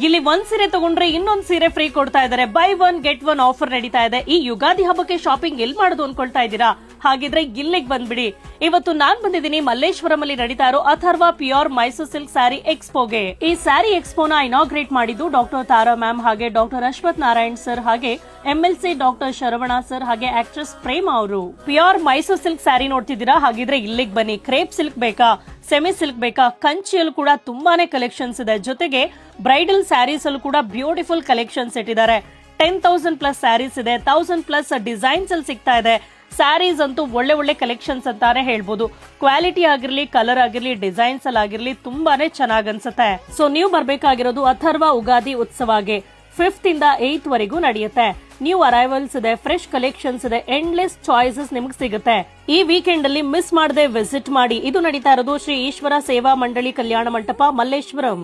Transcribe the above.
ಇಲ್ಲಿ ಒಂದ್ ಸೀರೆ ತಗೊಂಡ್ರೆ ಇನ್ನೊಂದ್ ಸೀರೆ ಫ್ರೀ ಕೊಡ್ತಾ ಇದಾರೆ. By one get one offer ನಡೀತಾ ಇದೆ. ಈ ಯುಗಾದಿ ಹಬ್ಬಕ್ಕೆ ಶಾಪಿಂಗ್ ಎಲ್ ಮಾಡೋದು ಅನ್ಕೊಳ್ತಾ ಇದ್ದೀರಾ? ಹಾಗಿದ್ರೆ ಇಲ್ಲಿಗೆ ಬಂದ್ಬಿಡಿ. ಇವತ್ತು ನಾನ್ ಬಂದಿದ್ದೀನಿ ಮಲ್ಲೇಶ್ವರಂ ಅಲ್ಲಿ ನಡೀತಾ ಇರೋ ಅಥರ್ವ ಪ್ಯೂರ್ ಮೈಸೂರ್ ಸಿಲ್ಕ್ ಸ್ಯಾರಿ ಎಕ್ಸ್ಪೋಗೆ. ಈ ಸ್ಯಾರಿ ಎಕ್ಸ್ಪೋನ ಇನಾಗ್ರೇಟ್ ಮಾಡಿದ್ದು ಡಾಕ್ಟರ್ ತಾರಾ ಮ್ಯಾಮ್, ಹಾಗೆ ಡಾಕ್ಟರ್ ಅಶ್ವಥ್ ನಾರಾಯಣ್ ಸರ್, ಹಾಗೆ MLC ಡಾಕ್ಟರ್ ಶರವಣ ಸರ್, ಹಾಗೆ ಆಕ್ಟ್ರೆಸ್ ಪ್ರೇಮ ಅವರು. ಪ್ಯೂರ್ ಮೈಸೂರ್ ಸಿಲ್ಕ್ ಸ್ಯಾರಿ ನೋಡ್ತಿದ್ದೀರಾ? ಹಾಗಿದ್ರೆ ಇಲ್ಲಿಗೆ ಬನ್ನಿ. ಕ್ರೇಪ್ ಸಿಲ್ಕ್ ಬೇಕಾ, ಸೆಮಿ ಸಿಲ್ಕ್ ಬೇಕಾ, ಕಂಚಿಯಲ್ಲಿ ಕೂಡ ತುಂಬಾನೇ ಕಲೆಕ್ಷನ್ಸ್ ಇದೆ. ಜೊತೆಗೆ ಬ್ರೈಡಲ್ ಸ್ಯಾರೀಸ್ ಅಲ್ಲೂ ಕೂಡ ಬ್ಯೂಟಿಫುಲ್ ಕಲೆಕ್ಷನ್ಸ್ ಇಟ್ಟಿದ್ದಾರೆ. 10,000 ಪ್ಲಸ್ ಸ್ಯಾರೀಸ್ ಇದೆ, 1000 ಪ್ಲಸ್ ಡಿಸೈನ್ಸ್ ಅಲ್ಲಿ ಸಿಗ್ತಾ ಇದೆ. ಸ್ಯಾರೀಸ್ ಅಂತೂ ಒಳ್ಳೆ ಒಳ್ಳೆ ಕಲೆಕ್ಷನ್ಸ್ ಅಂತಾನೆ ಹೇಳ್ಬೋದು. ಕ್ವಾಲಿಟಿ ಆಗಿರ್ಲಿ, ಕಲರ್ ಆಗಿರ್ಲಿ, ಡಿಸೈನ್ಸ್ ಅಲ್ಲಿ ಆಗಿರ್ಲಿ ತುಂಬಾನೇ ಚೆನ್ನಾಗ್ ಅನ್ಸುತ್ತೆ. ಸೊ ನೀವು ಬರ್ಬೇಕಾಗಿರೋದು ಅಥರ್ವ ಉಗಾದಿ ಉತ್ಸವಗೆ 5th ಇಂದ 8th ವರೆಗೂ ನಡೆಯುತ್ತೆ. ನ್ಯೂ ಅರೈವಲ್ಸ್ ಇದೆ, ಫ್ರೆಶ್ ಕಲೆಕ್ಷನ್ಸ್ ಇದೆ, ಎಂಡ್ಲೆಸ್ ಚಾಯ್ಸಸ್ ನಿಮ್ಗೆ ಸಿಗುತ್ತೆ. ಈ ವೀಕೆಂಡ್ ಅಲ್ಲಿ ಮಿಸ್ ಮಾಡದೆ ವಿಸಿಟ್ ಮಾಡಿ. ಇದು ನಡೀತಾ ಇರೋದು ಶ್ರೀ ಈಶ್ವರ ಸೇವಾ ಮಂಡಳಿ ಕಲ್ಯಾಣ ಮಂಟಪ, ಮಲ್ಲೇಶ್ವರಂ.